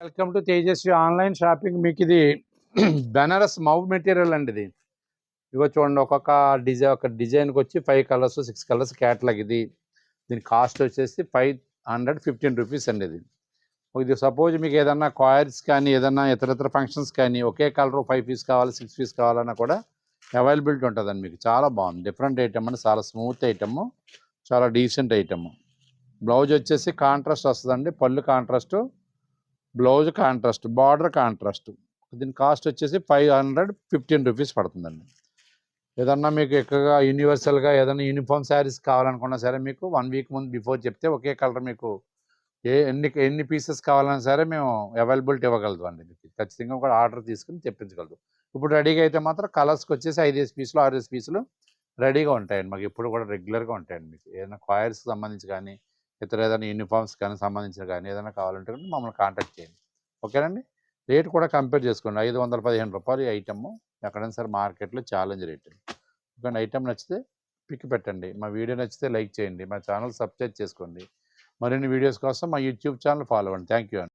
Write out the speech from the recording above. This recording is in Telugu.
Welcome to Tejaswi online shopping. మీకు ఇది బెనారస్ మౌ మెటీరియల్ అండి. ఇది ఇగో చూడండి, ఒక డిజైన్కి వచ్చి 5 కలర్స్ 6 కలర్స్ క్యాటలాగ్. దీని కాస్ట్ వచ్చేసి 515 రూపీస్ అండి. ఇది సపోజ్ మీకు ఏదన్నా కాయిర్స్ కానీ ఏదన్నా ఇతర ఫంక్షన్స్ కానీ ఒకే కలర్ 5 పీస్ కావాలి 6 పీస్ కావాలన్నా కూడా అవైలబిలిటీ ఉంటుందండి. మీకు చాలా బాగుంది, డిఫరెంట్ ఐటమ్ అండి, చాలా స్మూత్ ఐటమ్, చాలా డీసెంట్ ఐటమ్. బ్లౌజ్ వచ్చేసి కాంట్రాస్ట్ వస్తుందండి, పళ్ళు contrast, blouse contrast, border contrast. దీని కాస్ట్ వచ్చేసి 515 రూపీస్ పడుతుందండి. ఏదన్నా మీకు ఎక్కువగా యూనివర్సల్గా ఏదైనా యూనిఫామ్ శారీస్ కావాలనుకున్నా సరే మీకు 1 వీక్ ముందు బిఫోర్ చెప్తే ఒకే కలర్ మీకు ఎన్ని పీసెస్ కావాలన్నా సరే మేము అవైలబిలిటీ ఇవ్వగలదు అండి. మీకు ఖచ్చితంగా ఒక ఆర్డర్ తీసుకుని తెప్పించగలదు. ఇప్పుడు రెడీగా అయితే మాత్రం కలర్స్కి వచ్చేసి 5 పీసులు 6 పీసులు రెడీగా ఉంటాయండి. మాకు ఇప్పుడు కూడా రెగ్యులర్గా ఉంటాయండి. మీకు ఏదైనా కాయర్స్కి సంబంధించి కానీ ఇతర ఏదైనా యూనిఫామ్స్ కానీ సంబంధించిన కానీ ఏదైనా కావాలంటే మమ్మల్ని కాంటాక్ట్ చేయండి. ఓకేనండి. రేట్ కూడా కంపేర్ చేసుకోండి. 515 రూపాయలు ఈ ఐటమ్ ఎక్కడైనా సరే మార్కెట్లో ఛాలెంజ్ రేట్. ఎందుకంటే ఐటమ్ నచ్చితే పిక్ పెట్టండి, మా వీడియో నచ్చితే లైక్ చేయండి, మా ఛానల్ సబ్స్క్రైబ్ చేసుకోండి. మరిన్ని వీడియోస్ కోసం మా యూట్యూబ్ ఛానల్ ఫాలో అవ్వండి. థ్యాంక్ యూ అండి.